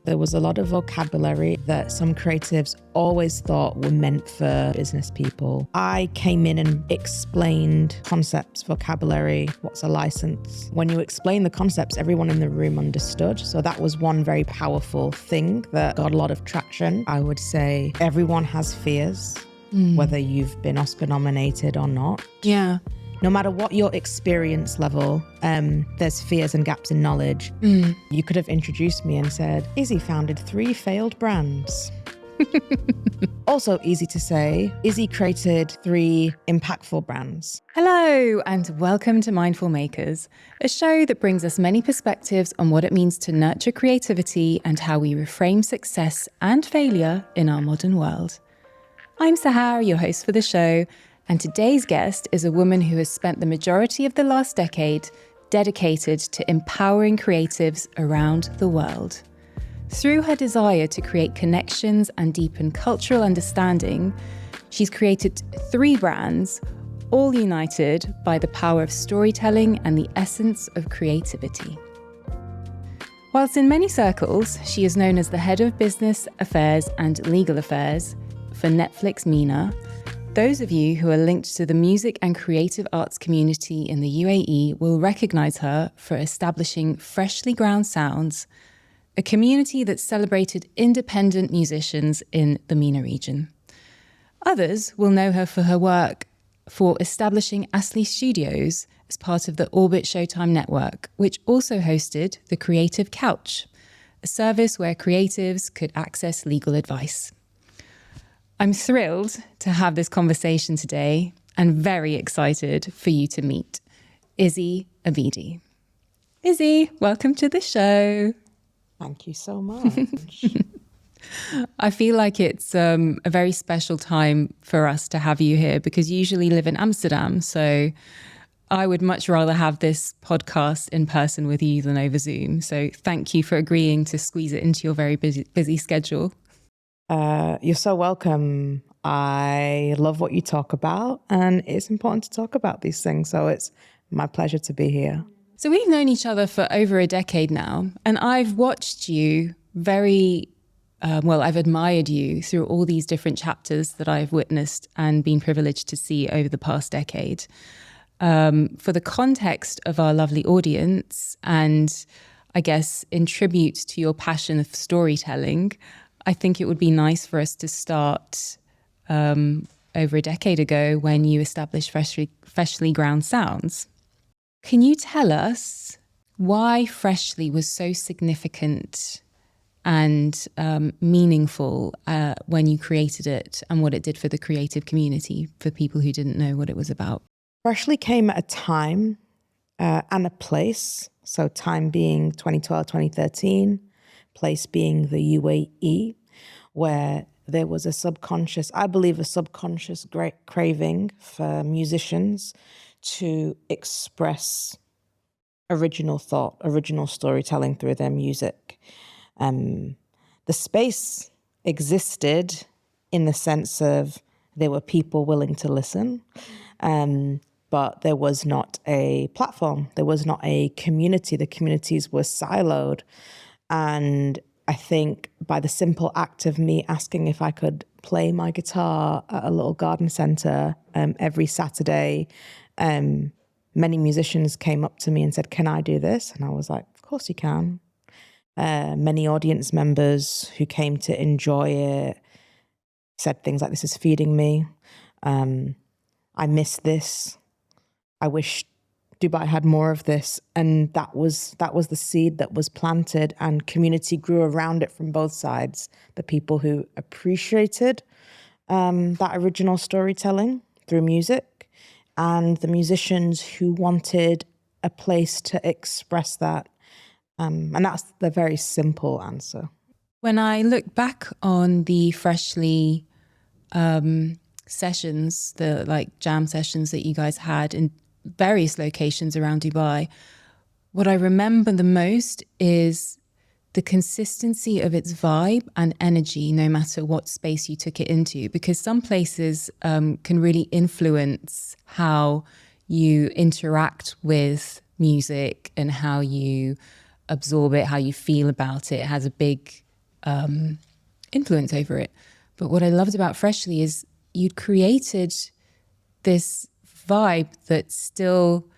There was a lot of vocabulary that some creatives always thought were meant for business people. I came in and explained concepts, vocabulary, what's a license. When you explain the concepts, everyone in the room understood. So that was one very powerful thing that got a lot of traction. I would say everyone has fears, whether you've been Oscar nominated or not. Yeah. No matter what your experience level, there's fears and gaps in knowledge. You could have introduced me and said, Izzy founded 3 failed brands. Also easy to say, Izzy created 3 impactful brands. Hello, and welcome to Mindful Makers, a show that brings us many perspectives on what it means to nurture creativity and how we reframe success and failure in our modern world. I'm Sahar, your host for the show, and today's guest is a woman who has spent the majority of the last decade dedicated to empowering creatives around the world. Through her desire to create connections and deepen cultural understanding, she's created 3 brands, all united by the power of storytelling and the essence of creativity. Whilst in many circles, she is known as the head of business affairs and legal affairs for Netflix MENA, those of you who are linked to the music and creative arts community in the UAE will recognise her for establishing Freshly Ground Sounds, a community that celebrated independent musicians in the MENA region. Others will know her for her work for establishing Asli Studios as part of the Orbit Showtime network, which also hosted the Creative Couch, a service where creatives could access legal advice. I'm thrilled to have this conversation today and very excited for you to meet Izzy Abidi. Izzy, welcome to the show. Thank you so much. I feel like it's a very special time for us to have you here because you usually live in Amsterdam. So I would much rather have this podcast in person with you than over Zoom. So thank you for agreeing to squeeze it into your very busy schedule. You're so welcome. I love what you talk about, and it's important to talk about these things. So it's my pleasure to be here. So we've known each other for over a decade now, and I've watched you I've admired you through all these different chapters that I've witnessed and been privileged to see over the past decade. For the context of our lovely audience, and I guess in tribute to your passion of storytelling, I think it would be nice for us to start over a decade ago when you established Freshly Ground Sounds. Can you tell us why Freshly was so significant and meaningful when you created it and what it did for the creative community for people who didn't know what it was about? Freshly came at a time and a place. So time being 2012, 2013. Place being the UAE, where there was a subconscious great craving for musicians to express original thought, original storytelling through their music. The space existed in the sense of there were people willing to listen, but there was not a platform. There was not a community. The communities were siloed. And I think by the simple act of me asking if I could play my guitar at a little garden centre every Saturday, many musicians came up to me and said, "Can I do this?" And I was like, "Of course you can." Many audience members who came to enjoy it said things like, "This is feeding me. I miss this. I wish Dubai had more of this." And that was the seed that was planted, and community grew around it from both sides. The people who appreciated that original storytelling through music, and the musicians who wanted a place to express that. And that's the very simple answer. When I look back on the Freshly sessions, the jam sessions that you guys had in various locations around Dubai, what I remember the most is the consistency of its vibe and energy, no matter what space you took it into, because some places can really influence how you interact with music and how you absorb it, how you feel about it. It has a big influence over it. But what I loved about Freshly is you'd created this vibe that still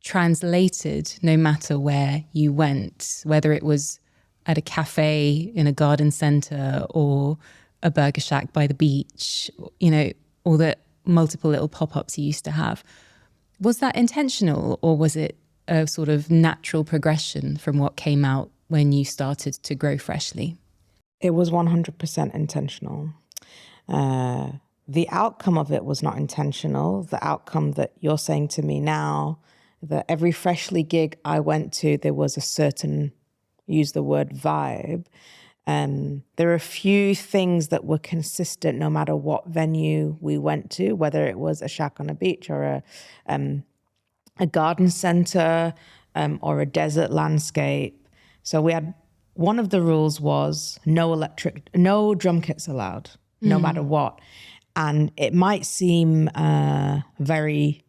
translated no matter where you went, whether it was at a cafe in a garden centre or a burger shack by the beach, or the multiple little pop-ups you used to have. Was that intentional, or was it a sort of natural progression from what came out when you started to grow Freshly? It was 100% intentional. The outcome of it was not intentional. The outcome that you're saying to me now, that every Freshly gig I went to, there was a certain, use the word vibe. There are a few things that were consistent no matter what venue we went to, whether it was a shack on a beach or a garden center or a desert landscape. So we had, one of the rules was no drum kits allowed, no matter what. And it might seem very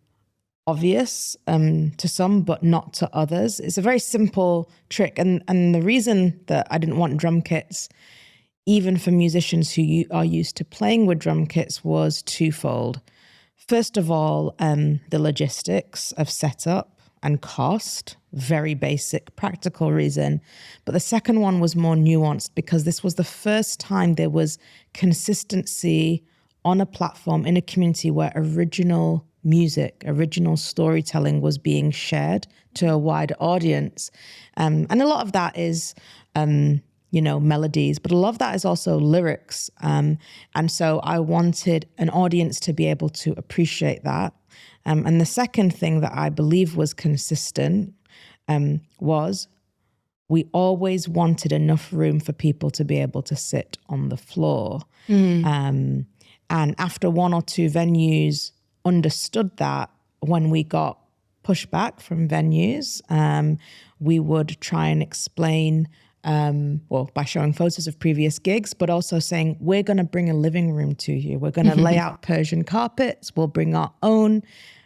obvious to some, but not to others. It's a very simple trick. And the reason that I didn't want drum kits, even for musicians who are used to playing with drum kits, was twofold. First of all, the logistics of setup and cost, very basic, practical reason. But the second one was more nuanced because this was the first time there was consistency on a platform in a community where original music, original storytelling was being shared to a wide audience. And a lot of that is, melodies, but a lot of that is also lyrics. And so I wanted an audience to be able to appreciate that. And the second thing that I believe was consistent was we always wanted enough room for people to be able to sit on the floor. And after one or two venues understood that, when we got pushback from venues, we would try and explain, by showing photos of previous gigs, but also saying, we're going to bring a living room to you. We're going to lay out Persian carpets. We'll bring our own.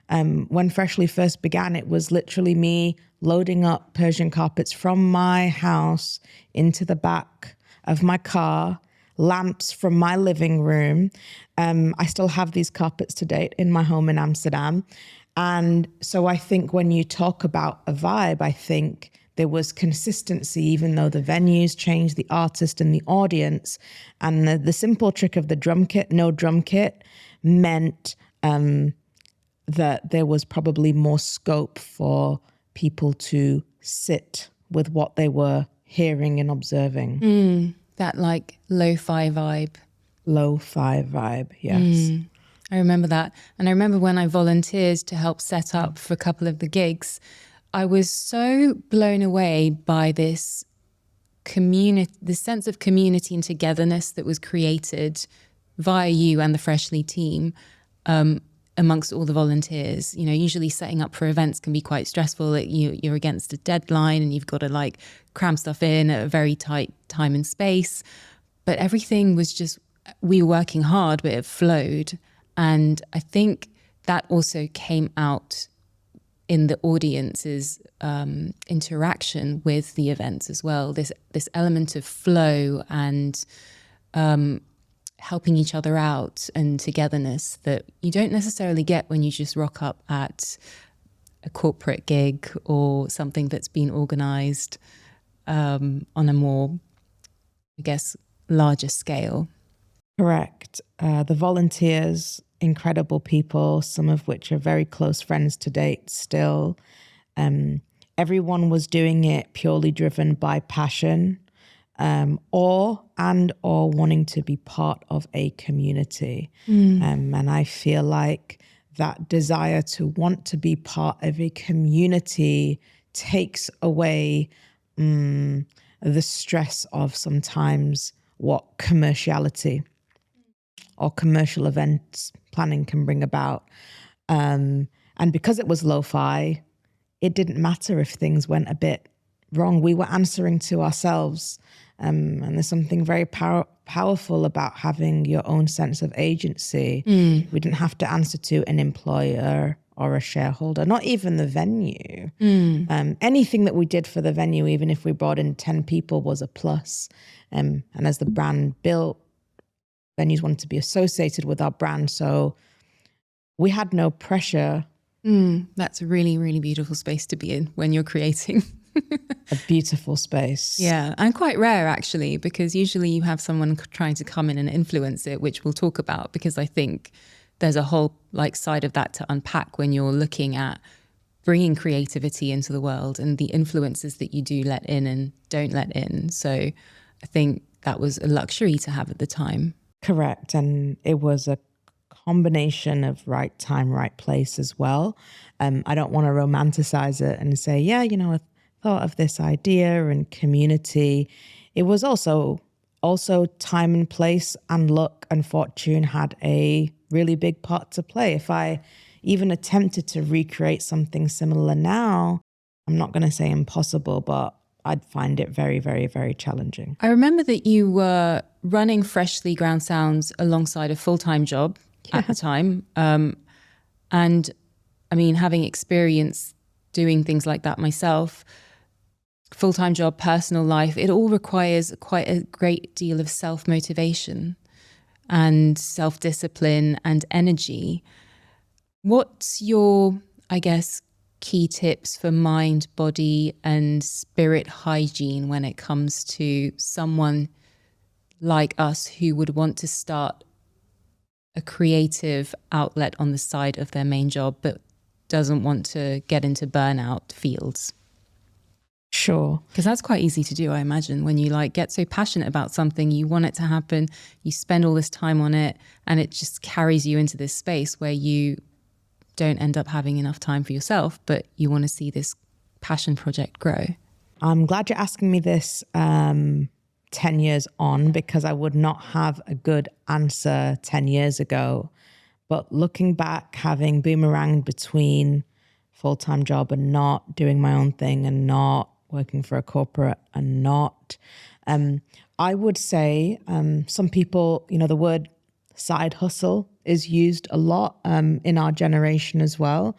When Freshly first began, it was literally me loading up Persian carpets from my house into the back of my car, lamps from my living room. I still have these carpets to date in my home in Amsterdam. And so I think when you talk about a vibe, I think there was consistency, even though the venues changed, the artist and the audience. And the simple trick of the drum kit, no drum kit, meant that there was probably more scope for people to sit with what they were hearing and observing. That like lo-fi vibe. Lo-fi vibe, yes. I remember that. And I remember when I volunteered to help set up for a couple of the gigs, I was so blown away by this sense of community and togetherness that was created via you and the Freshly team amongst all the volunteers. Usually setting up for events can be quite stressful. You're against a deadline and you've got to like cram stuff in at a very tight time and space. But everything was just, we were working hard, but it flowed. And I think that also came out in the audience's interaction with the events as well. This element of flow and helping each other out and togetherness that you don't necessarily get when you just rock up at a corporate gig or something that's been organized on a more, I guess, larger scale. Correct. The volunteers, incredible people, some of which are very close friends to date still. Everyone was doing it purely driven by passion, or wanting to be part of a community. And I feel like that desire to want to be part of a community takes away the stress of sometimes what commerciality or commercial events planning can bring about. And because it was lo-fi, it didn't matter if things went a bit wrong. We were answering to ourselves. And there's something very powerful about having your own sense of agency. We didn't have to answer to an employer or a shareholder, not even the venue. Anything that we did for the venue, even if we brought in 10 people, was a plus. And as the brand built, venues wanted to be associated with our brand. So we had no pressure. That's a really, really beautiful space to be in when you're creating. A beautiful space. Yeah, and quite rare actually, because usually you have someone trying to come in and influence it, which we'll talk about, because I think there's a whole like side of that to unpack when you're looking at bringing creativity into the world and the influences that you do let in and don't let in. So I think that was a luxury to have at the time. Correct. And it was a combination of right time, right place as well. I don't want to romanticize it and say, yeah, I thought of this idea and community. It was also time and place, and luck and fortune had a really big part to play. If I even attempted to recreate something similar now, I'm not going to say impossible, but I'd find it very, very, very challenging. I remember that you were running Freshly Ground Sounds alongside a full-time job at the time. And I mean, having experience doing things like that myself, full-time job, personal life, it all requires quite a great deal of self-motivation and self-discipline and energy. What's your, I guess, key tips for mind, body, and spirit hygiene when it comes to someone like us who would want to start a creative outlet on the side of their main job, but doesn't want to get into burnout fields? Sure. Because that's quite easy to do, I imagine, when you like get so passionate about something, you want it to happen, you spend all this time on it, and it just carries you into this space where you don't end up having enough time for yourself, but you want to see this passion project grow. I'm glad you're asking me this 10 years on, because I would not have a good answer 10 years ago. But looking back, having boomeranged between full-time job and not, doing my own thing and not, working for a corporate and not, I would say some people, the word side hustle is used a lot in our generation as well.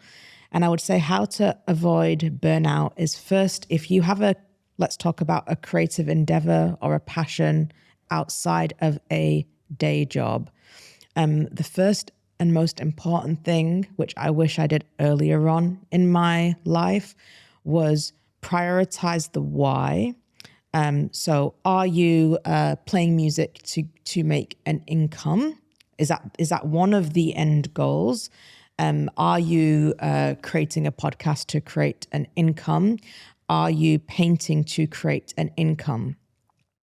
And I would say how to avoid burnout is, first, if you have let's talk about a creative endeavor or a passion outside of a day job. The first and most important thing, which I wish I did earlier on in my life, was prioritize the why. So are you playing music to make an income? Is that one of the end goals? Are you creating a podcast to create an income? Are you painting to create an income?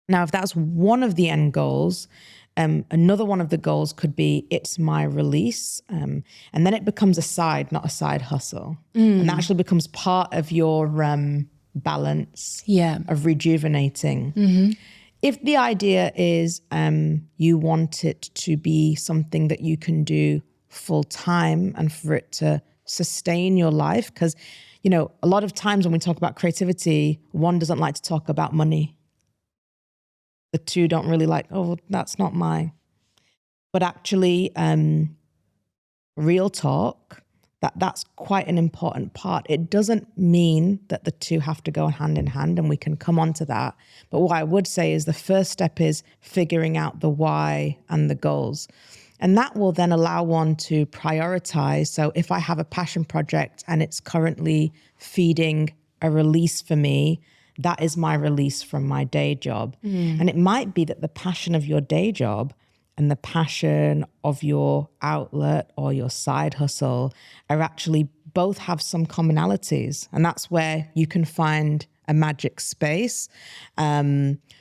Now, if that's one of the end goals, another one of the goals could be it's my release. And then it becomes a side, not a side hustle. And that actually becomes part of your balance of rejuvenating. If the idea is you want it to be something that you can do full time and for it to sustain your life, because, a lot of times when we talk about creativity, one doesn't like to talk about money. The two don't really like, oh, that's not mine. But actually, real talk, that's quite an important part. It doesn't mean that the two have to go hand in hand, and we can come on to that. But what I would say is the first step is figuring out the why and the goals. And that will then allow one to prioritize. So if I have a passion project and it's currently feeding a release for me, that is my release from my day job. And it might be that the passion of your day job and the passion of your outlet or your side hustle are actually both have some commonalities. And that's where you can find a magic space.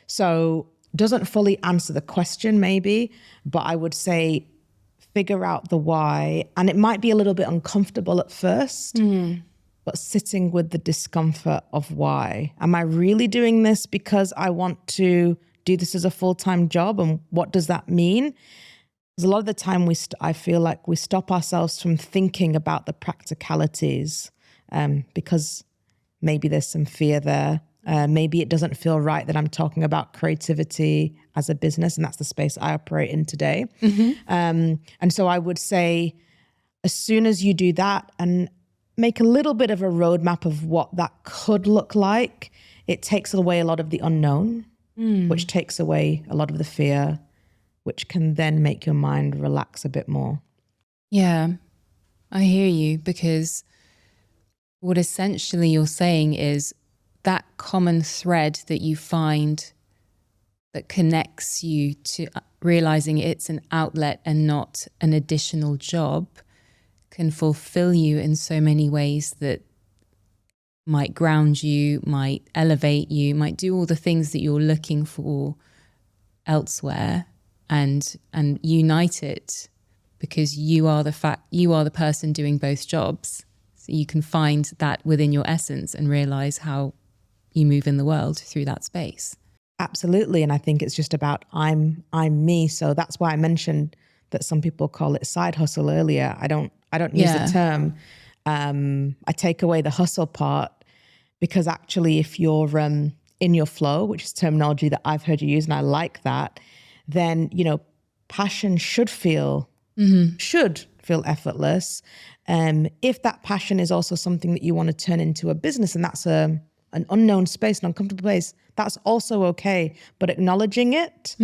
So doesn't fully answer the question maybe, but I would say figure out the why. And it might be a little bit uncomfortable at first, but sitting with the discomfort of why. Am I really doing this because I want to do this as a full-time job? And what does that mean? Because a lot of the time I feel like we stop ourselves from thinking about the practicalities because maybe there's some fear there. Maybe it doesn't feel right that I'm talking about creativity as a business, and that's the space I operate in today. And so I would say, as soon as you do that and make a little bit of a roadmap of what that could look like, it takes away a lot of the unknown. which takes away a lot of the fear, which can then make your mind relax a bit more. Yeah, I hear you, because what essentially you're saying is that common thread that you find that connects you to realizing it's an outlet and not an additional job can fulfill you in so many ways that might ground you, might elevate you, might do all the things that you're looking for elsewhere, and unite it, because you are the person doing both jobs. So you can find that within your essence and realize how you move in the world through that space. Absolutely. And I think it's just about I'm me. So that's why I mentioned that some people call it side hustle earlier. I don't use the term. I take away the hustle part, because actually if you're in your flow, which is terminology that I've heard you use, and I like that, then, passion should feel effortless. If that passion is also something that you want to turn into a business, and that's an unknown space, an uncomfortable place, that's also okay. But acknowledging it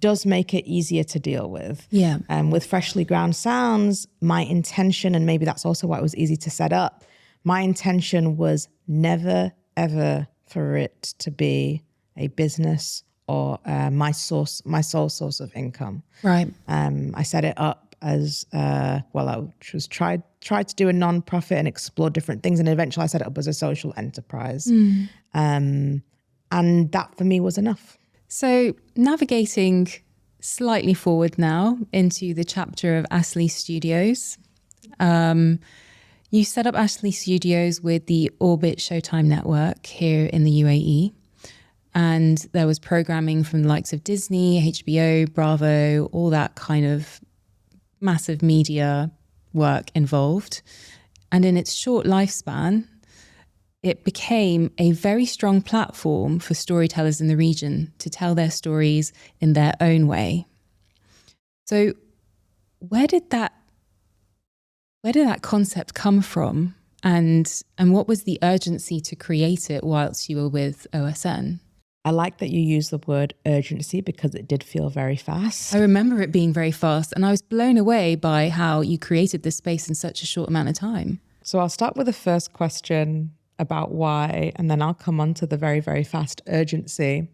does make it easier to deal with. Yeah. With Freshly Ground Sounds, my intention, and maybe that's also why it was easy to set up, my intention was never, ever for it to be a business or my sole source of income. Right. I set it up as, I was tried to do a nonprofit and explore different things. And eventually I set it up as a social enterprise. And that for me was enough. So navigating slightly forward now into the chapter of Asli Studios. You set up Asli Studios with the Orbit Showtime network here in the UAE. And there was programming from the likes of Disney, HBO, Bravo, all that kind of massive media work involved. And in its short lifespan, it became a very strong platform for storytellers in the region to tell their stories in their own way. So where did that concept come from? And what was the urgency to create it whilst you were with OSN? I like that you use the word urgency, because it did feel very fast. I remember it being very fast, and I was blown away by how you created this space in such a short amount of time. So I'll start with the first question about why, and then I'll come on to the very, very fast urgency.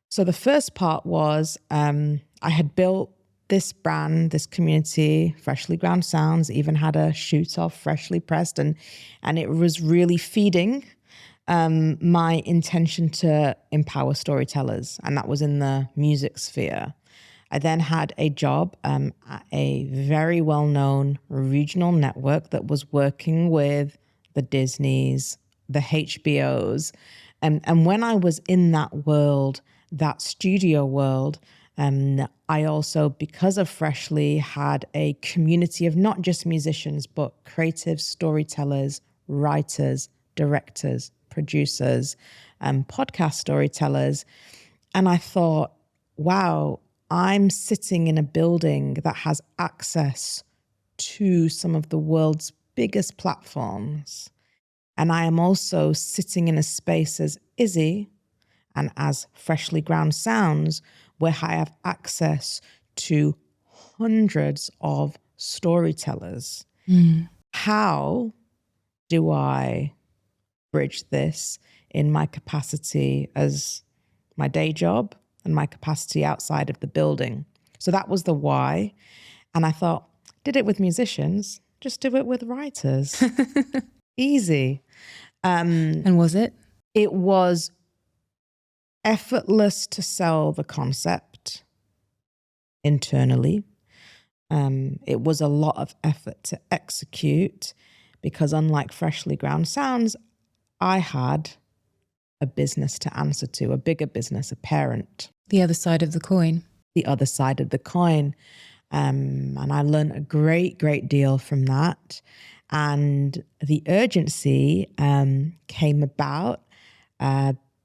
So the first part was I had built this brand, this community, Freshly Ground Sounds, even had a shoot off freshly pressed, and it was really feeding my intention to empower storytellers, and that was in the music sphere. I then had a job at a very well-known regional network that was working with the Disneys, the HBOs. And when I was in that world, that studio world, I also, because of Freshly, had a community of not just musicians, but creative storytellers, writers, directors, producers, podcast storytellers. And I thought, wow, I'm sitting in a building that has access to some of the world's biggest platforms. And I am also sitting in a space as Izzy and as Freshly Ground Sounds, where I have access to hundreds of storytellers. How do I bridge this in my capacity as my day job and my capacity outside of the building? So that was the why. And I thought, did it with musicians, just do it with writers. Easy. And was it? It was effortless to sell the concept internally. It was a lot of effort to execute, because unlike Freshly Ground Sounds, I had a business to answer to, a bigger business, a parent. The other side of the coin. The other side of the coin. And I learned a great, great deal from that. And the urgency came about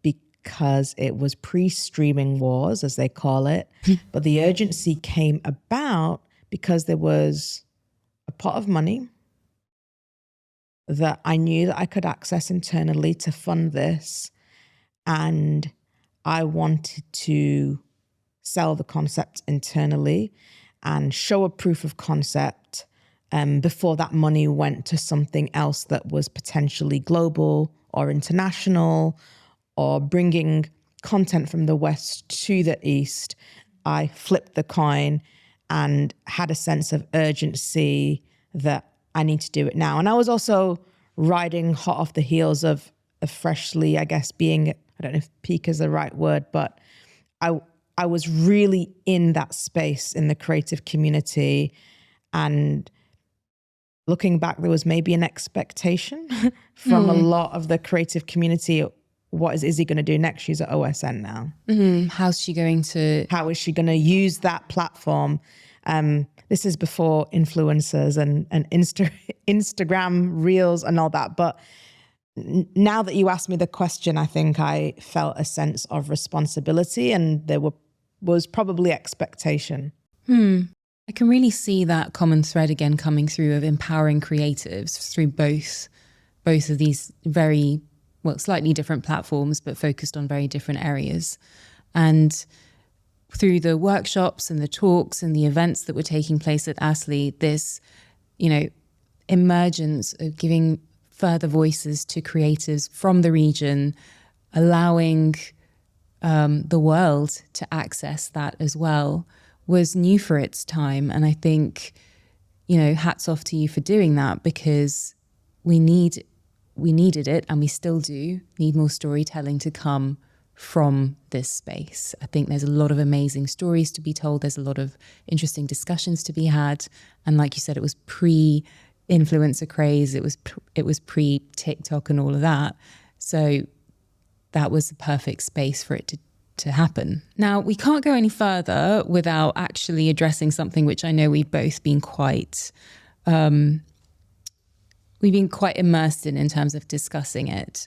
because it was pre-streaming wars, as they call it. But the urgency came about because there was a pot of money that I knew that I could access internally to fund this. And I wanted to sell the concept internally and show a proof of concept before that money went to something else that was potentially global or international or bringing content from the West to the East. I flipped the coin and had a sense of urgency that I need to do it now. And I was also riding hot off the heels of freshly, I guess, being, I don't know if peak is the right word, but I was really in that space in the creative community. And looking back, there was maybe an expectation from a lot of the creative community. What is Izzy going to do next? She's at OSN now. How is she going to use that platform? This is before influencers and Instagram reels and all that. But now that you asked me the question, I think I felt a sense of responsibility, and there was probably expectation. I can really see that common thread again coming through of empowering creatives through both of these very, well, slightly different platforms, but focused on very different areas. And through the workshops and the talks and the events that were taking place at Asli, this, emergence of giving further voices to creatives from the region, allowing the world to access that as well, was new for its time. And I think, hats off to you for doing that, because we needed it, and we still do need more storytelling to come from this space. I think there's a lot of amazing stories to be told. There's a lot of interesting discussions to be had. And like you said, it was pre-influencer craze. It was pre-TikTok and all of that. So that was the perfect space for it to happen. Now, we can't go any further without actually addressing something which I know we've both been quite immersed in terms of discussing it.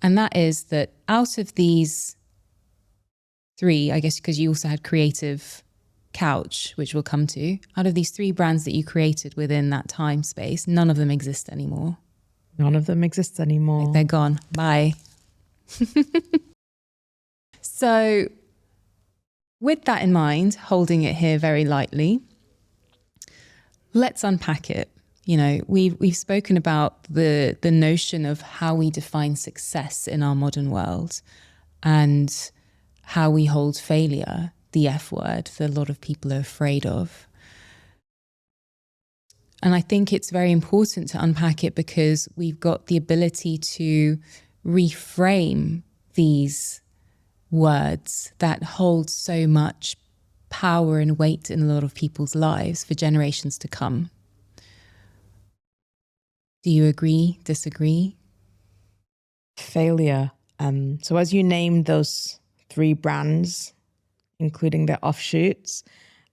And that is that out of these three, I guess because you also had Creative Couch, which we'll come to, out of these three brands that you created within that time space, none of them exist anymore. None of them exist anymore. Like, they're gone. Bye. So with that in mind, holding it here very lightly, let's unpack it. We've spoken about the notion of how we define success in our modern world and how we hold failure, the F word, that a lot of people are afraid of. And I think it's very important to unpack it because we've got the ability to reframe these words that hold so much power and weight in a lot of people's lives for generations to come. Do you agree, disagree? Failure. So as you named those three brands, including their offshoots,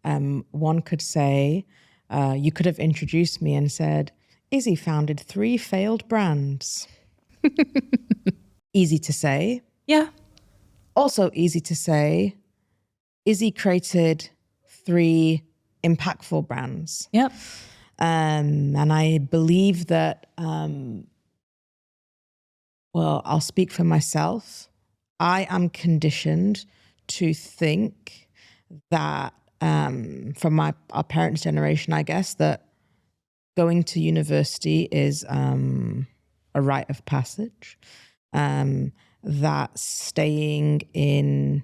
one could say, you could have introduced me and said, Izzy founded 3 failed brands. Easy to say. Yeah. Also easy to say, Izzy created 3 impactful brands. Yep. And I believe that, I'll speak for myself. I am conditioned to think that from our parents' generation, I guess, that going to university is a rite of passage, that staying in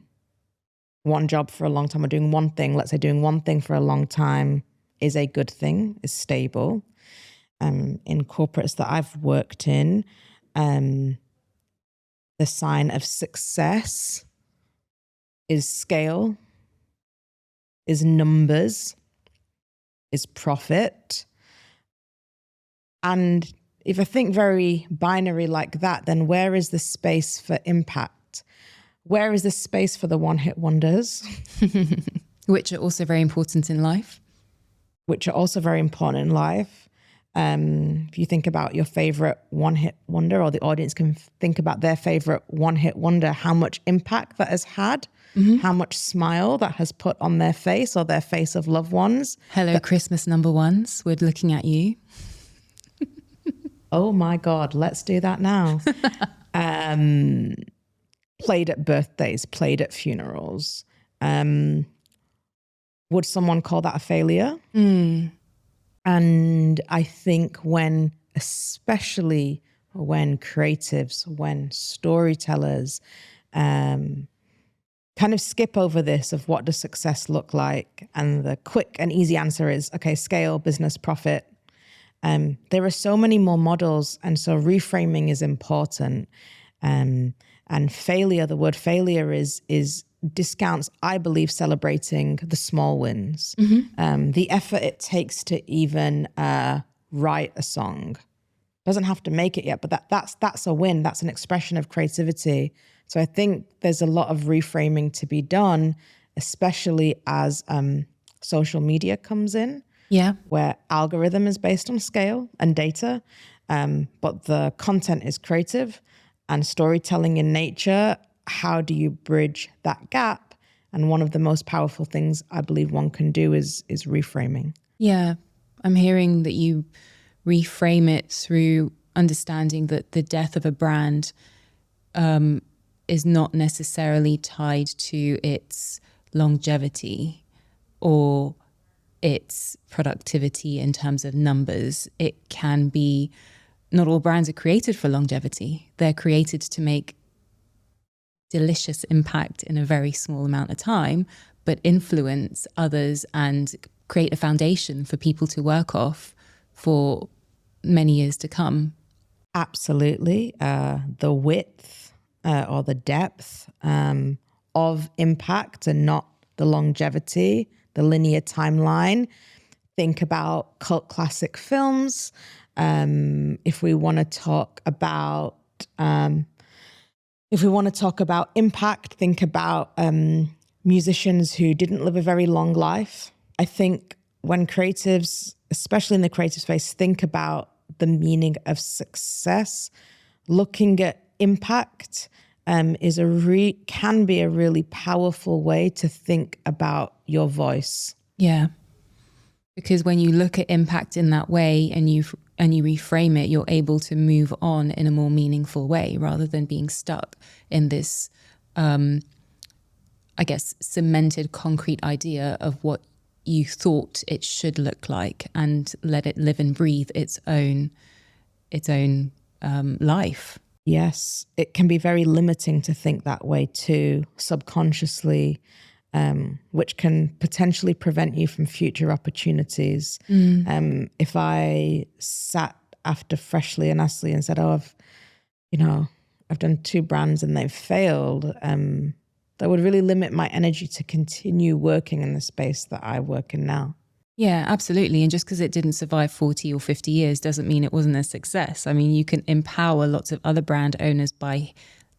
one job for a long time or doing one thing, let's say doing one thing for a long time, is a good thing, is stable. In corporates that I've worked in, the sign of success is scale, is numbers, is profit. And if I think very binary like that, then where is the space for impact? Where is the space for the one-hit wonders? Which are also very important in life. Which are also very important in life. If you think about your favorite one-hit wonder, or the audience can think about their favorite one-hit wonder, how much impact that has had, how much smile that has put on their face or their face of loved ones. Hello, Christmas number ones. We're looking at you. Oh my God, let's do that now. played at birthdays, played at funerals. Would someone call that a failure? And I think especially when creatives, when storytellers kind of skip over this of what does success look like, and the quick and easy answer is, okay, scale, business, profit. There are so many more models, and so reframing is important. And failure, the word failure is discounts, I believe, celebrating the small wins. The effort it takes to even write a song. Doesn't have to make it yet, but that's a win. That's an expression of creativity. So I think there's a lot of reframing to be done, especially as social media comes in. Yeah. Where algorithm is based on scale and data, but the content is creative and storytelling in nature. How do you bridge that gap? And one of the most powerful things I believe one can do is reframing. Yeah. I'm hearing that you reframe it through understanding that the death of a brand is not necessarily tied to its longevity or its productivity in terms of numbers. It can be, not all brands are created for longevity. They're created to make delicious impact in a very small amount of time, but influence others and create a foundation for people to work off for many years to come. Absolutely. The width or the depth of impact and not the longevity, the linear timeline. Think about cult classic films. If we want to talk about impact, think about musicians who didn't live a very long life. I think when creatives, especially in the creative space, think about the meaning of success, looking at impact can be a really powerful way to think about your voice. Yeah. Because when you look at impact in that way and you reframe it, you're able to move on in a more meaningful way rather than being stuck in this, I guess, cemented concrete idea of what you thought it should look like, and let it live and breathe its own life. Yes, it can be very limiting to think that way too, subconsciously, which can potentially prevent you from future opportunities. If I sat after Freshly and Asli and said, "Oh, I've done 2 brands and they've failed," that would really limit my energy to continue working in the space that I work in now. Yeah, absolutely. And just because it didn't survive 40 or 50 years doesn't mean it wasn't a success. I mean, you can empower lots of other brand owners by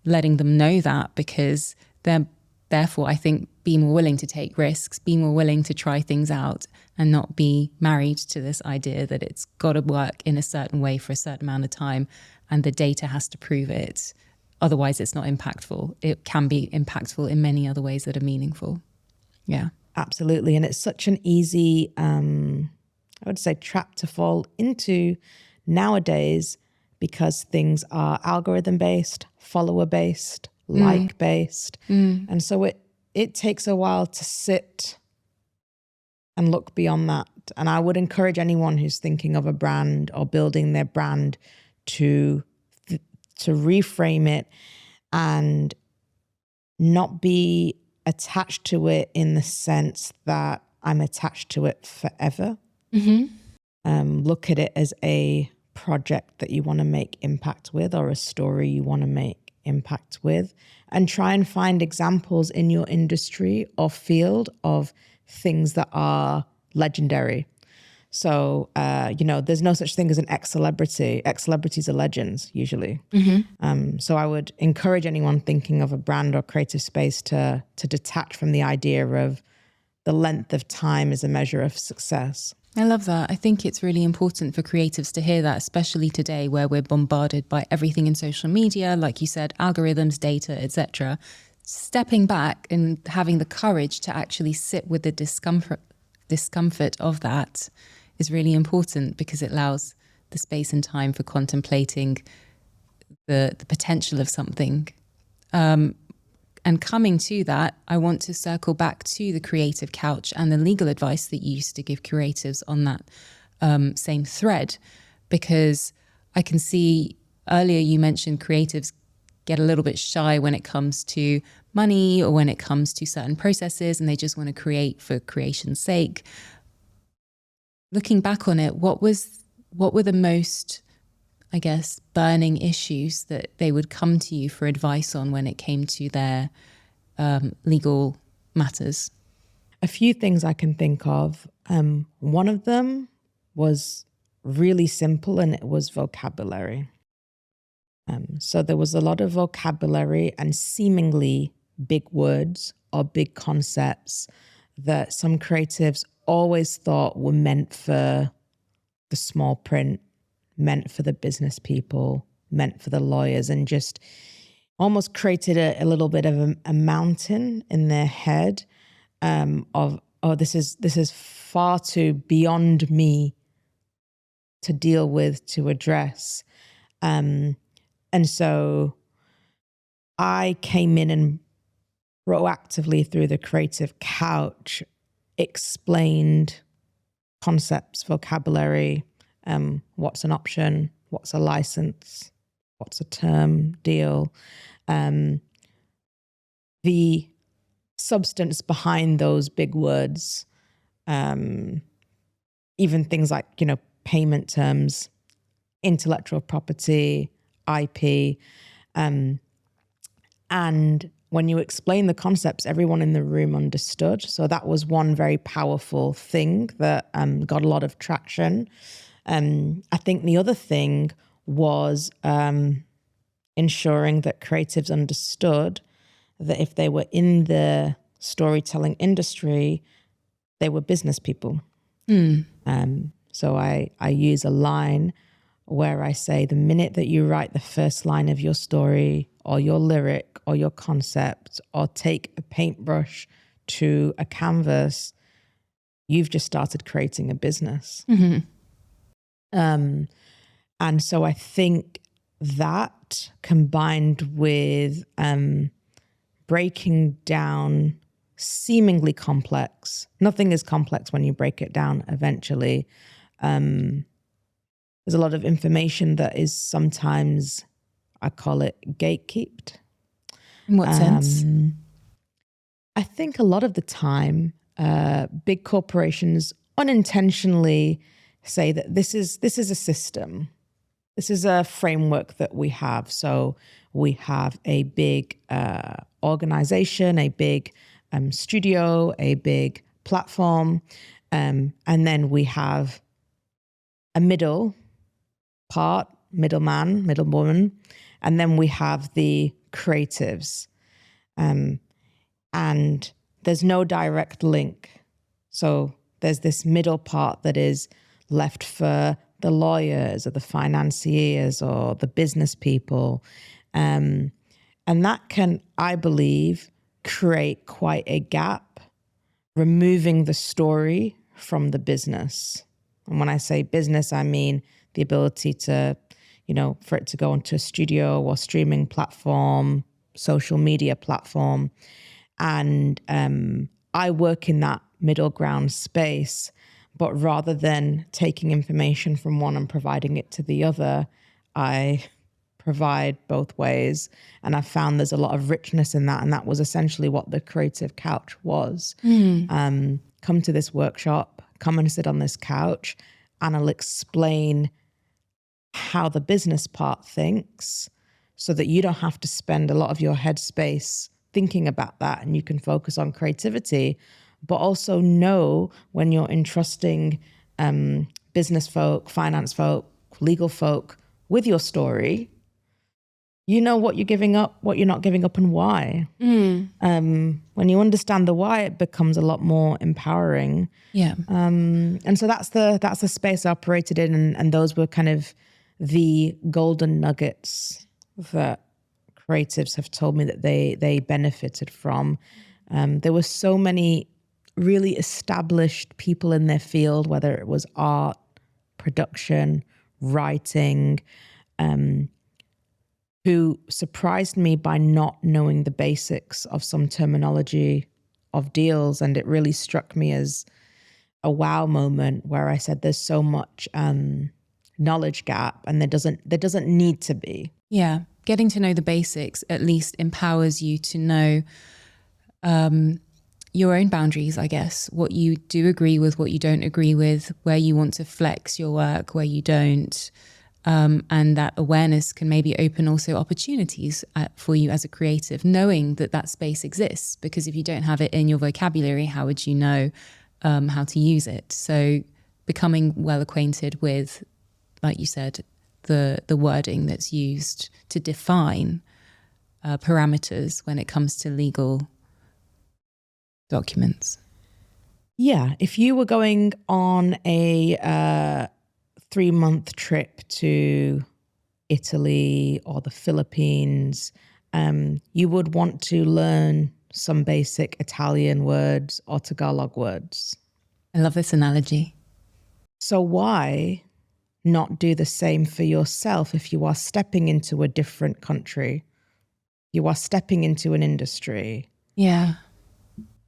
letting them know that, because they're therefore, I think, be more willing to take risks, be more willing to try things out, and not be married to this idea that it's got to work in a certain way for a certain amount of time and the data has to prove it. Otherwise, it's not impactful. It can be impactful in many other ways that are meaningful. Yeah. Absolutely. And it's such an easy, I would say, trap to fall into nowadays, because things are algorithm-based, follower-based, like-based. And so it takes a while to sit and look beyond that. And I would encourage anyone who's thinking of a brand or building their brand to reframe it and not be attached to it in the sense that I'm attached to it forever. Look at it as a project that you want to make impact with, or a story you want to make impact with, and try and find examples in your industry or field of things that are legendary. So, there's no such thing as an ex-celebrity. Ex-celebrities are legends, usually. So I would encourage anyone thinking of a brand or creative space to detach from the idea of the length of time as a measure of success. I love that. I think it's really important for creatives to hear that, especially today where we're bombarded by everything in social media, like you said, algorithms, data, etc. Stepping back and having the courage to actually sit with the discomfort of that is really important, because it allows the space and time for contemplating the potential of something. And coming to that, I want to circle back to the creative couch and the legal advice that you used to give creatives on that same thread, because I can see earlier you mentioned creatives get a little bit shy when it comes to money or when it comes to certain processes, and they just want to create for creation's sake. Looking back on it, what were the most, I guess, burning issues that they would come to you for advice on when it came to their legal matters? A few things I can think of. One of them was really simple, and it was vocabulary. So there was a lot of vocabulary and seemingly big words or big concepts that some creatives always thought were meant for the small print, meant for the business people, meant for the lawyers, and just almost created a little bit of a mountain in their head of, oh, this is far too beyond me to deal with, to address. And so I came in and proactively through the creative couch explained concepts, vocabulary, what's an option, what's a license, what's a term deal, the substance behind those big words, even things like, payment terms, intellectual property, IP. And when you explain the concepts, everyone in the room understood. So that was one very powerful thing that got a lot of traction. I think the other thing was ensuring that creatives understood that if they were in the storytelling industry, they were business people. So I use a line where I say, the minute that you write the first line of your story or your lyric or your concept or take a paintbrush to a canvas, you've just started creating a business. And so I think that combined with breaking down seemingly complex, nothing is complex when you break it down eventually. There's a lot of information that is sometimes, I call it gatekeeped. In what sense? I think a lot of the time, big corporations unintentionally say that this is a system. This is a framework that we have. So we have a big organization, a big studio, a big platform, and then we have a middle part, middleman, middlewoman, and then we have the creatives. And there's no direct link. So there's this middle part that is left for the lawyers or the financiers or the business people. And that can, I believe, create quite a gap, removing the story from the business. And when I say business, I mean the ability to, for it to go onto a studio or streaming platform, social media platform. And I work in that middle ground space, but rather than taking information from one and providing it to the other, I provide both ways. And I found there's a lot of richness in that. And that was essentially what the creative couch was. Come to this workshop, come and sit on this couch, and I'll explain how the business part thinks so that you don't have to spend a lot of your headspace thinking about that, and you can focus on creativity, but also know when you're entrusting business folk, finance folk, legal folk with your story, you know what you're giving up, what you're not giving up, and why. When you understand the why, it becomes a lot more empowering. Yeah. And so that's the space I operated in, and those were kind of the golden nuggets that creatives have told me that they benefited from. There were so many really established people in their field, whether it was art, production, writing, who surprised me by not knowing the basics of some terminology of deals. And it really struck me as a wow moment where I said, there's so much knowledge gap, and there doesn't need to be. Yeah. Getting to know the basics at least empowers you to know your own boundaries, I guess, what you do agree with, what you don't agree with, where you want to flex your work, where you don't. And that awareness can maybe open also opportunities for you as a creative, knowing that that space exists. Because if you don't have it in your vocabulary, how would you know how to use it? So becoming well acquainted with, like you said, the wording that's used to define parameters when it comes to legal documents. Yeah, if you were going on a 3-month trip to Italy or the Philippines, you would want to learn some basic Italian words or Tagalog words. I love this analogy. So why not do the same for yourself if you are stepping into a different country? You are stepping into an industry. Yeah.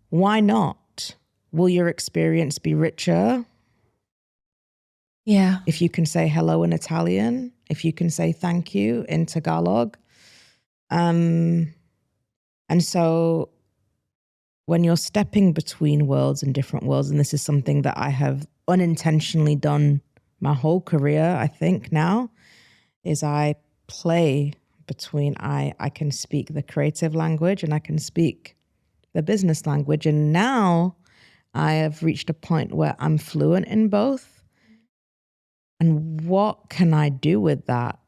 Why not? Will your experience be richer? Yeah. If you can say hello in Italian, if you can say thank you in Tagalog. And so when you're stepping between worlds and different worlds, and this is something that I have unintentionally done my whole career, I think now, is I play between, I can speak the creative language and I can speak the business language. And now I have reached a point where I'm fluent in both. And what can I do with that?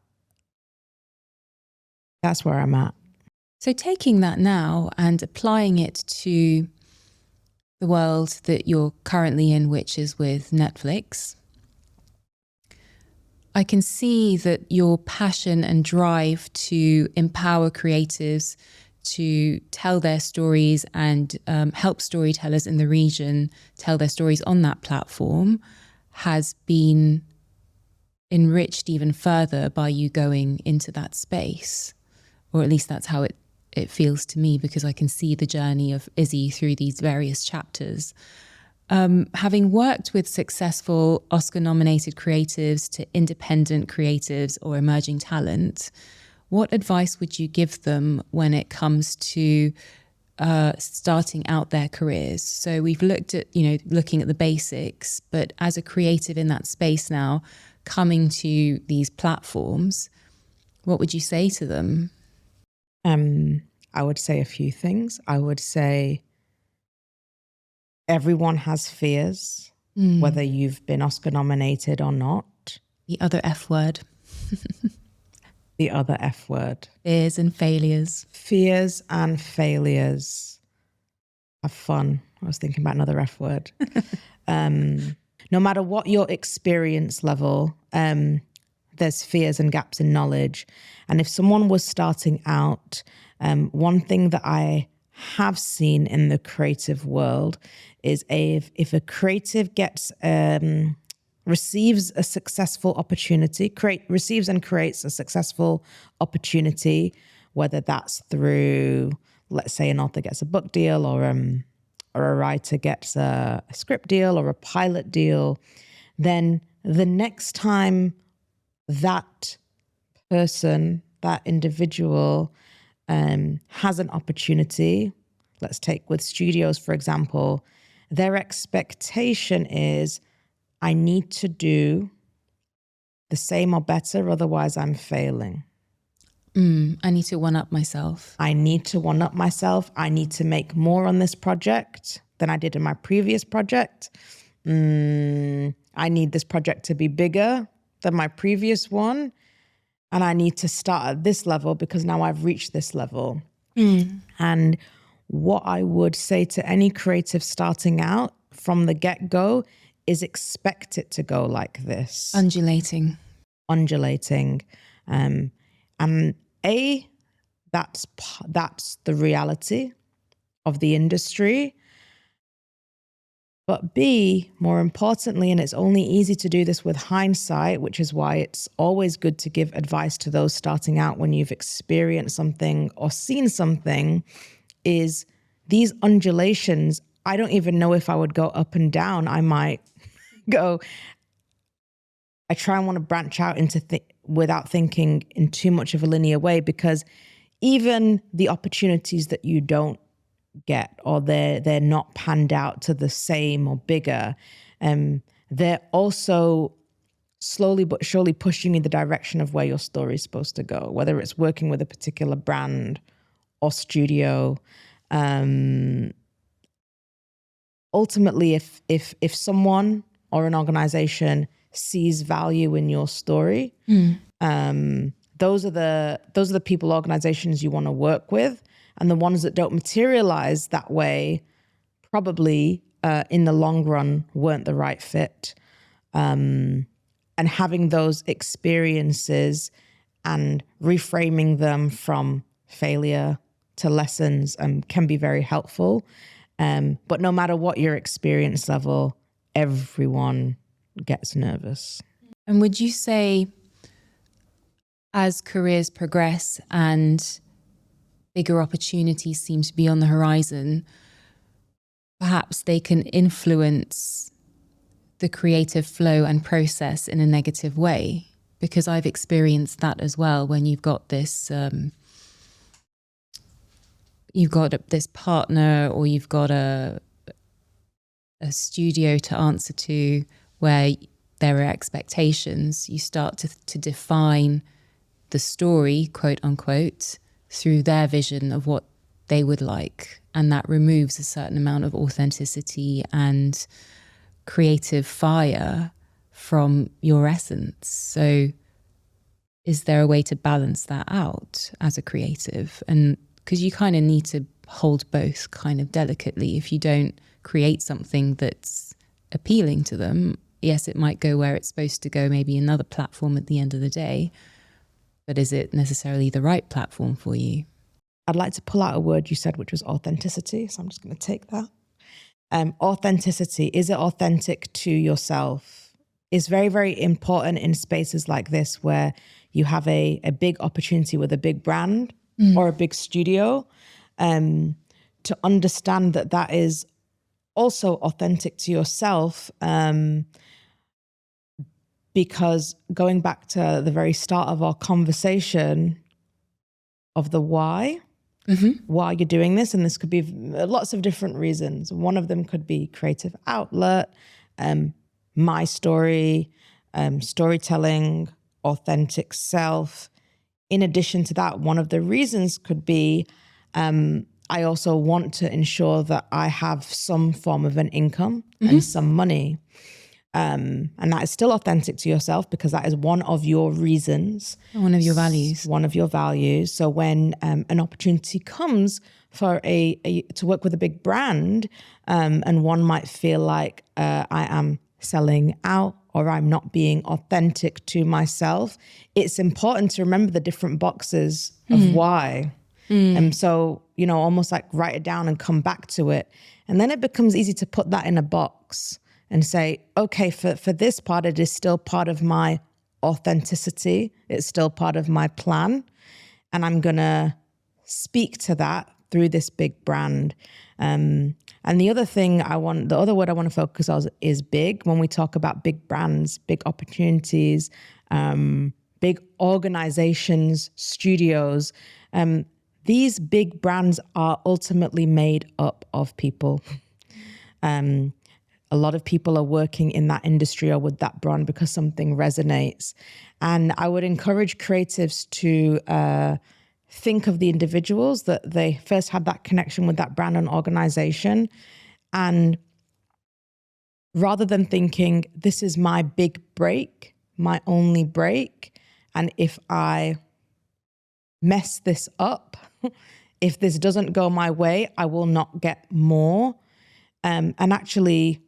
That's where I'm at. So taking that now and applying it to the world that you're currently in, which is with Netflix, I can see that your passion and drive to empower creatives to tell their stories and help storytellers in the region tell their stories on that platform has been enriched even further by you going into that space. Or at least that's how it feels to me, because I can see the journey of Izzy through these various chapters. Having worked with successful Oscar-nominated creatives to independent creatives or emerging talent, what advice would you give them when it comes to starting out their careers? So we've looked at, looking at the basics, but as a creative in that space now, coming to these platforms, what would you say to them? I would say a few things. I would say everyone has fears, whether you've been Oscar nominated or not. The other F word. The other F word. Fears and failures. Fears and failures. Have fun. I was thinking about another F word. No matter what your experience level, there's fears and gaps in knowledge. And if someone was starting out, one thing that I have seen in the creative world is if a creative gets receives a successful opportunity, receives and creates a successful opportunity, whether that's through, let's say, an author gets a book deal or a writer gets a script deal or a pilot deal, then the next time that person, that individual has an opportunity, let's take with studios, for example, their expectation is, I need to do the same or better, otherwise I'm failing. I need to one-up myself. I need to one-up myself. I need to make more on this project than I did in my previous project. I need this project to be bigger than my previous one. And I need to start at this level because now I've reached this level. And what I would say to any creative starting out from the get-go is expect it to go like this. Undulating. And that's the reality of the industry. But B, more importantly, and it's only easy to do this with hindsight, which is why it's always good to give advice to those starting out when you've experienced something or seen something, is these undulations. I don't even know if I would go up and down. I might go, I try and want to branch out into without thinking in too much of a linear way, because even the opportunities that you don't get, or they're not panned out to the same or bigger, they're also slowly but surely pushing you in the direction of where your story is supposed to go, whether it's working with a particular brand or studio. Ultimately, if someone or an organization sees value in your story, those are the people, organizations you want to work with. And the ones that don't materialize that way probably in the long run weren't the right fit. And having those experiences and reframing them from failure to lessons can be very helpful. But no matter what your experience level, everyone gets nervous. And would you say, as careers progress and bigger opportunities seem to be on the horizon, perhaps they can influence the creative flow and process in a negative way? Because I've experienced that as well. When you've got this, this partner, or you've got a studio to answer to, where there are expectations, you start to define the story, quote unquote, through their vision of what they would like. And that removes a certain amount of authenticity and creative fire from your essence. So is there a way to balance that out as a creative? And because you kind of need to hold both kind of delicately. If you don't create something that's appealing to them, yes, it might go where it's supposed to go, maybe another platform at the end of the day, but is it necessarily the right platform for you? I'd like to pull out a word you said, which was authenticity. So I'm just going to take that. Authenticity, is it authentic to yourself? Is very, very important in spaces like this, where you have a big opportunity with a big brand or a big studio, to understand that that is also authentic to yourself. Because going back to the very start of our conversation of the why you're doing this, and this could be lots of different reasons. One of them could be creative outlet, my story, storytelling, authentic self. In addition to that, one of the reasons could be I also want to ensure that I have some form of an income and some money. And that is still authentic to yourself, because that is one of your reasons. One of your values. One of your values. So when an opportunity comes for to work with a big brand, and one might feel like I am selling out or I'm not being authentic to myself, it's important to remember the different boxes of why. And so, almost like write it down and come back to it. And then it becomes easy to put that in a box and say, okay, for this part, it is still part of my authenticity. It's still part of my plan. And I'm going to speak to that through this big brand. And the other word I want to focus on is big. When we talk about big brands, big opportunities, big organizations, studios, these big brands are ultimately made up of people. A lot of people are working in that industry or with that brand because something resonates. And I would encourage creatives to think of the individuals that they first had that connection with that brand and organization. And rather than thinking, this is my big break, my only break, and if I mess this up, if this doesn't go my way, I will not get more. And actually,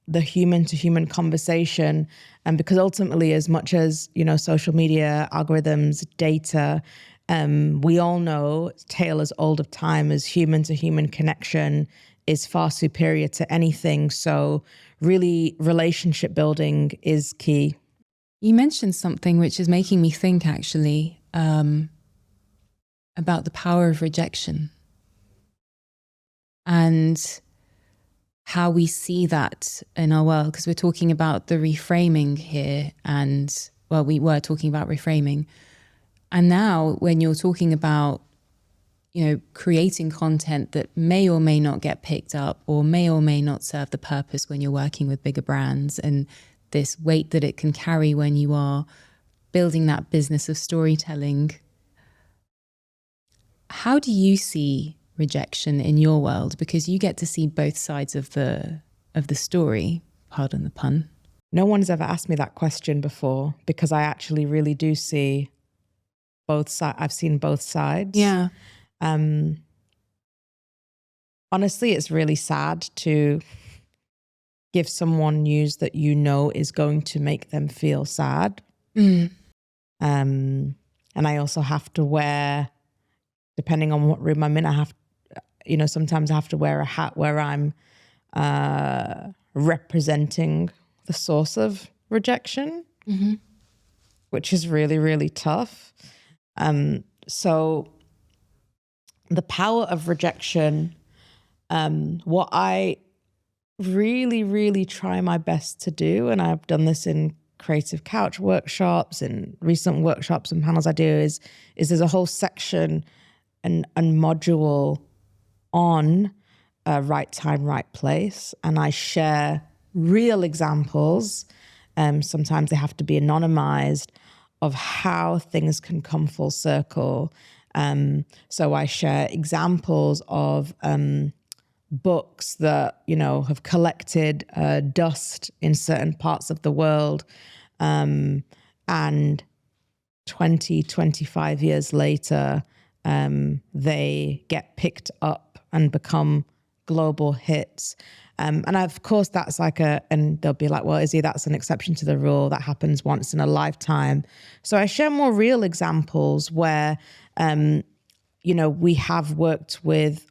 the human to human conversation, and because ultimately, as much as social media algorithms, data, we all know, tale as old of time, as human to human connection is far superior to anything. So really, relationship building is key. You mentioned something which is making me think actually about the power of rejection and how we see that in our world, because we're talking about the reframing here, and well, we were talking about reframing. And now when you're talking about, you know, creating content that may or may not get picked up or may not serve the purpose when you're working with bigger brands, and this weight that it can carry when you are building that business of storytelling, how do you see rejection in your world? Because you get to see both sides of the story, pardon the pun. No one's ever asked me that question before, because I actually really do see both sides. I've seen both sides. Yeah. Honestly, it's really sad to give someone news that you know is going to make them feel sad. And I also have to wear, depending on what room I'm in, sometimes I have to wear a hat where I'm representing the source of rejection, which is really, really tough. So the power of rejection, what I really, really try my best to do, and I've done this in Creative Couch workshops and recent workshops and panels I do, is there's a whole section and module on right time, right place. And I share real examples. Sometimes they have to be anonymized, of how things can come full circle. So I share examples of books that, have collected dust in certain parts of the world. And 25 years later, they get picked up and become global hits. And of course, that's and they'll be like, well, Izzy, that's an exception to the rule. That happens once in a lifetime. So I share more real examples where, we have worked with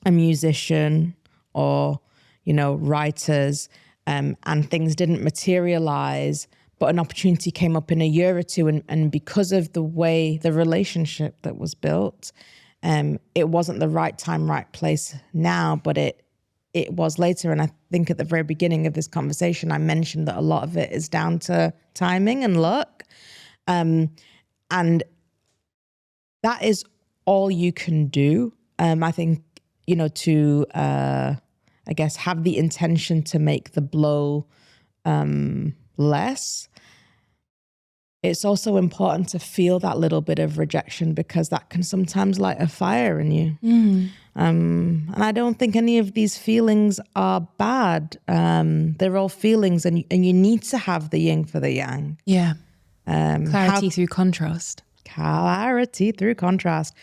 a musician or, writers, and things didn't materialize, but an opportunity came up in a year or two. And because of the way the relationship that was built, it wasn't the right time, right place now, but it was later. And I think at the very beginning of this conversation, I mentioned that a lot of it is down to timing and luck. And that is all you can do. I think, to, I guess, have the intention to make the blow less. It's also important to feel that little bit of rejection, because that can sometimes light a fire in you. And I don't think any of these feelings are bad. They're all feelings, and you need to have the yin for the yang. Yeah. Clarity through contrast. Clarity through contrast.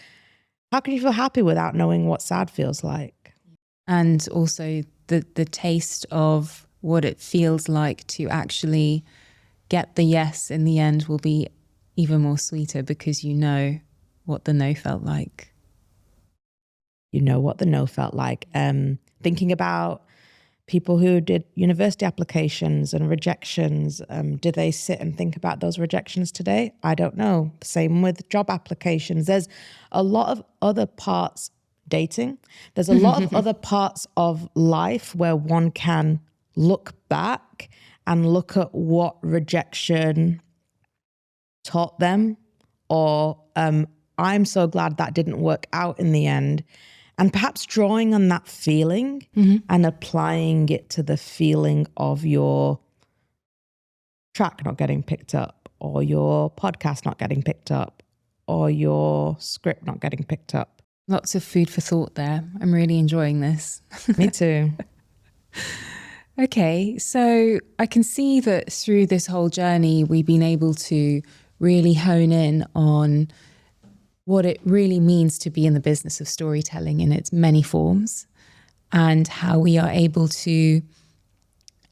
How can you feel happy without knowing what sad feels like? And also the taste of what it feels like to actually get the yes in the end will be even more sweeter, because you know what the no felt like. You know what the no felt like. Thinking about people who did university applications and rejections, do they sit and think about those rejections today? I don't know. Same with job applications. There's a lot of other parts, dating. There's a lot of other parts of life where one can look back and look at what rejection taught them, or I'm so glad that didn't work out in the end. And perhaps drawing on that feeling and applying it to the feeling of your track not getting picked up, or your podcast not getting picked up, or your script not getting picked up. Lots of food for thought there. I'm really enjoying this. Me too. Okay, so I can see that through this whole journey, we've been able to really hone in on what it really means to be in the business of storytelling in its many forms, and how we are able to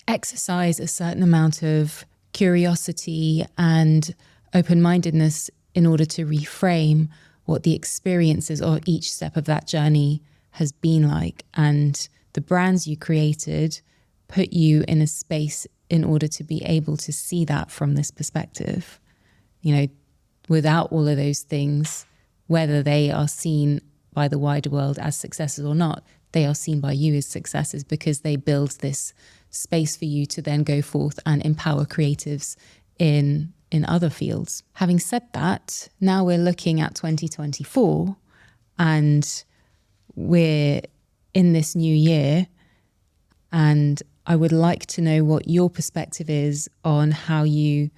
exercise a certain amount of curiosity and open-mindedness in order to reframe what the experiences of each step of that journey has been like, and the brands you created put you in a space in order to be able to see that from this perspective. You know, without all of those things, whether they are seen by the wider world as successes or not, they are seen by you as successes because they build this space for you to then go forth and empower creatives in other fields. Having said that, now we're looking at 2024 and we're in this new year, and I would like to know what your perspective is on how you,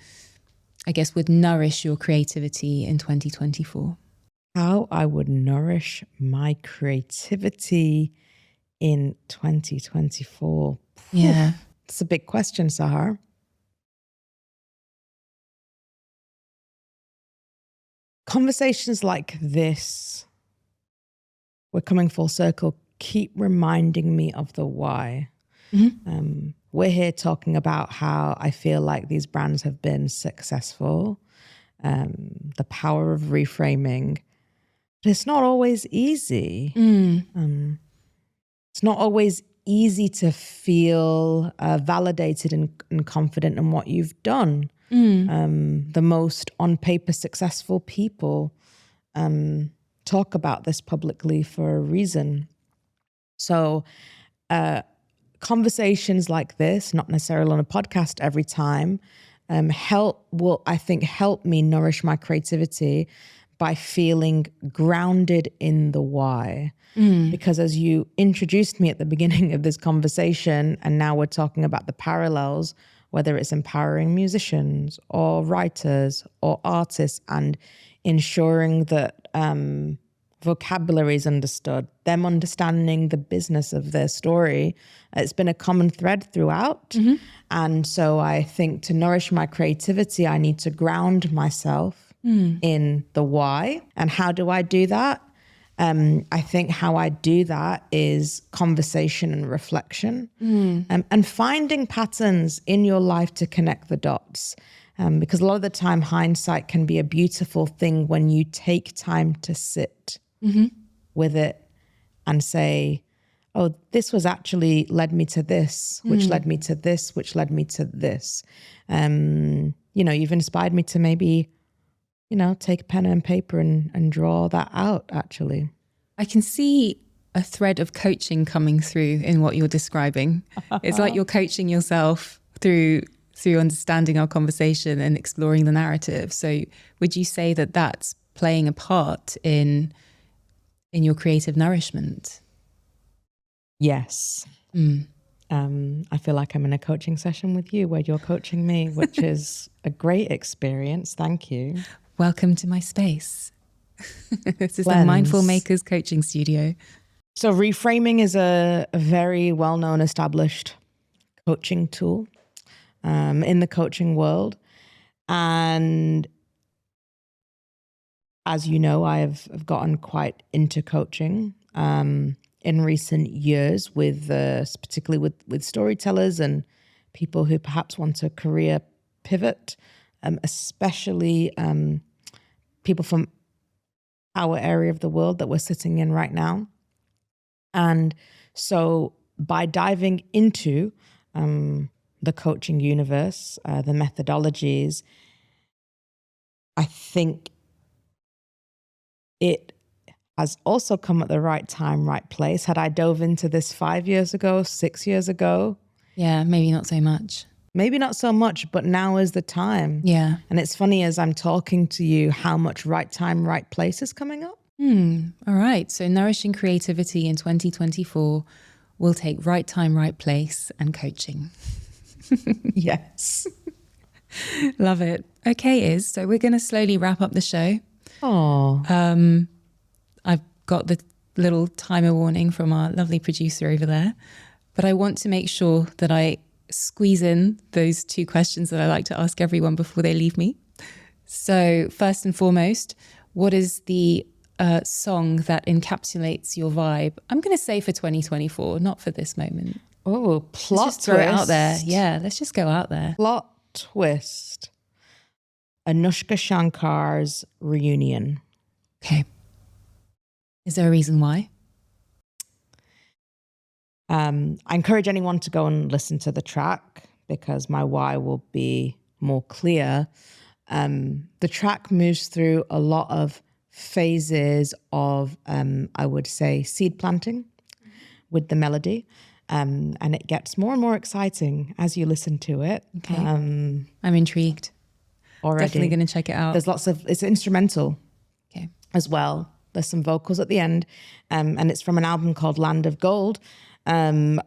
I guess, would nourish your creativity in 2024. How I would nourish my creativity in 2024. Yeah. It's a big question, Sahar. Conversations like this, we're coming full circle, keep reminding me of the why. Mm-hmm. We're here talking about how I feel like these brands have been successful, the power of reframing. But it's not always easy. It's not always easy to feel validated and confident in what you've done. The most on paper successful people talk about this publicly for a reason. So conversations like this, not necessarily on a podcast every time, will, I think, help me nourish my creativity by feeling grounded in the why. Because as you introduced me at the beginning of this conversation, and now we're talking about the parallels, whether it's empowering musicians or writers or artists and ensuring that vocabulary is understood, them understanding the business of their story, it's been a common thread throughout. And so I think to nourish my creativity, I need to ground myself in the why. And how do I do that? I think how I do that is conversation and reflection, and finding patterns in your life to connect the dots. Because a lot of the time, hindsight can be a beautiful thing when you take time to sit with it and say, oh, this was actually led me to this, which led me to this, which led me to this. You've inspired me to maybe take a pen and paper and draw that out, actually. I can see a thread of coaching coming through in what you're describing. It's like you're coaching yourself through understanding our conversation and exploring the narrative. So would you say that that's playing a part in your creative nourishment? Yes. I feel like I'm in a coaching session with you where you're coaching me, which is a great experience. Thank you. Welcome to my space. This is the Mindful Makers coaching studio. So reframing is a very well-known, established coaching tool in the coaching world. And as you know, I have gotten quite into coaching in recent years, particularly with storytellers and people who perhaps want a career pivot, especially people from our area of the world that we're sitting in right now. And so by diving into the coaching universe, the methodologies, I think it has also come at the right time, right place. Had I dove into this 5 years ago, 6 years ago? Yeah, maybe not so much. Maybe not so much, but now is the time. Yeah. And it's funny as I'm talking to you, how much right time, right place is coming up. All right. So nourishing creativity in 2024 will take right time, right place and coaching. Yes. Love it. Okay, so we're going to slowly wrap up the show. Oh. I've got the little timer warning from our lovely producer over there, but I want to make sure that I squeeze in those 2 questions that I like to ask everyone before they leave me. So first and foremost, what is the song that encapsulates your vibe? I'm going to say for 2024, not for this moment. Oh, plot Let's just twist. throw it out there. Yeah, let's just go out there. Plot twist. Anushka Shankar's Reunion. Okay. Is there a reason why? I encourage anyone to go and listen to the track because my why will be more clear. The track moves through a lot of phases of, I would say, seed planting with the melody. And it gets more and more exciting as you listen to it. Okay. I'm intrigued. Already. Definitely going to check it out. It's instrumental Okay. as well. There's some vocals at the end. And it's from an album called Land of Gold,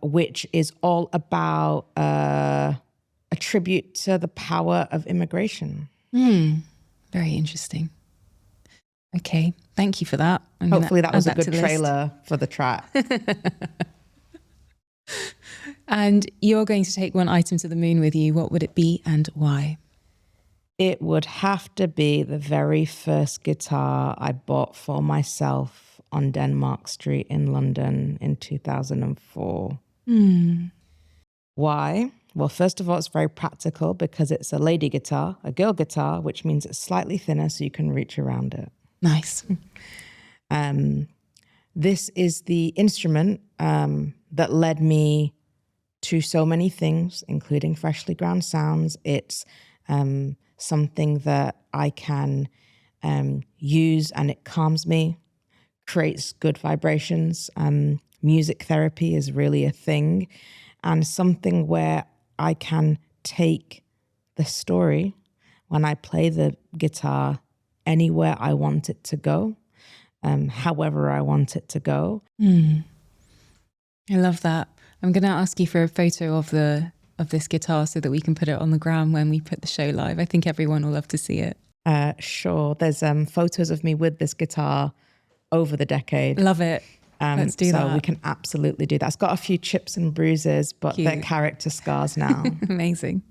which is all about a tribute to the power of immigration. Very interesting. Okay. Thank you for that. Hopefully that was a good trailer for the track. And you're going to take one item to the moon with you. What would it be and why? It would have to be the very first guitar I bought for myself on Denmark Street in London in 2004. Why? Well, first of all, it's very practical because it's a lady guitar, a girl guitar, which means it's slightly thinner so you can reach around it. Nice. This is the instrument that led me to so many things, including freshly ground sounds. It's something that I can use and it calms me, creates good vibrations. Music therapy is really a thing, and something where I can take the story when I play the guitar anywhere I want it to go, however I want it to go. I love that. I'm going to ask you for a photo of this guitar so that we can put it on the gram when we put the show live. I think everyone will love to see it. Sure. There's photos of me with this guitar over the decade. Love it. Let's do that. So we can absolutely do that. It's got a few chips and bruises, but Cute. they're character scars now. Amazing.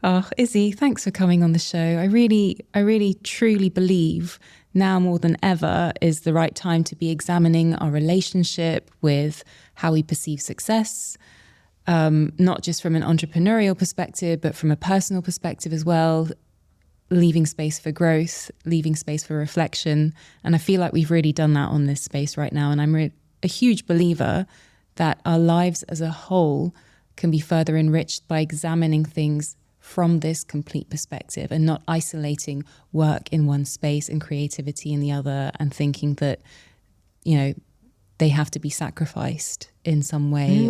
Oh, Izzy, thanks for coming on the show. I really truly believe now more than ever is the right time to be examining our relationship with how we perceive success, not just from an entrepreneurial perspective, but from a personal perspective as well, leaving space for growth, leaving space for reflection. And I feel like we've really done that on this space right now. And I'm a huge believer that our lives as a whole can be further enriched by examining things from this complete perspective and not isolating work in one space and creativity in the other and thinking that, they have to be sacrificed in some way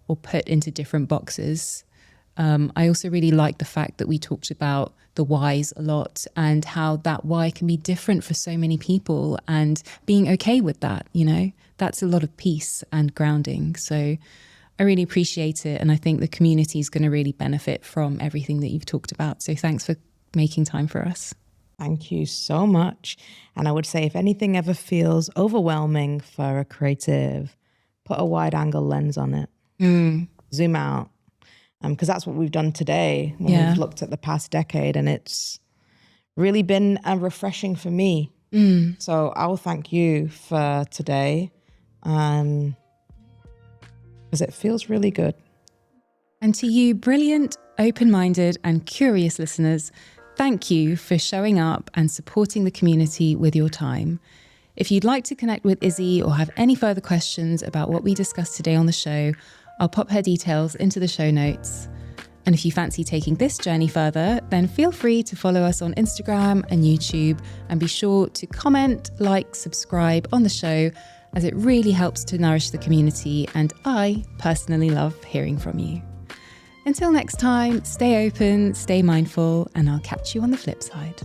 or put into different boxes. I also really like the fact that we talked about the whys a lot and how that why can be different for so many people and being okay with that, that's a lot of peace and grounding. So I really appreciate it. And I think the community is going to really benefit from everything that you've talked about. So thanks for making time for us. Thank you so much. And I would say if anything ever feels overwhelming for a creative, put a wide angle lens on it. Zoom out. Because that's what we've done today when we've looked at the past decade, and it's really been refreshing for me. So I will thank you for today because it feels really good. And to you, brilliant, open-minded and curious listeners, thank you for showing up and supporting the community with your time. If you'd like to connect with Izzy or have any further questions about what we discussed today on the show, I'll pop her details into the show notes. And if you fancy taking this journey further, then feel free to follow us on Instagram and YouTube, and be sure to comment, like, subscribe on the show, as it really helps to nourish the community, and I personally love hearing from you. Until next time, stay open, stay mindful, and I'll catch you on the flip side.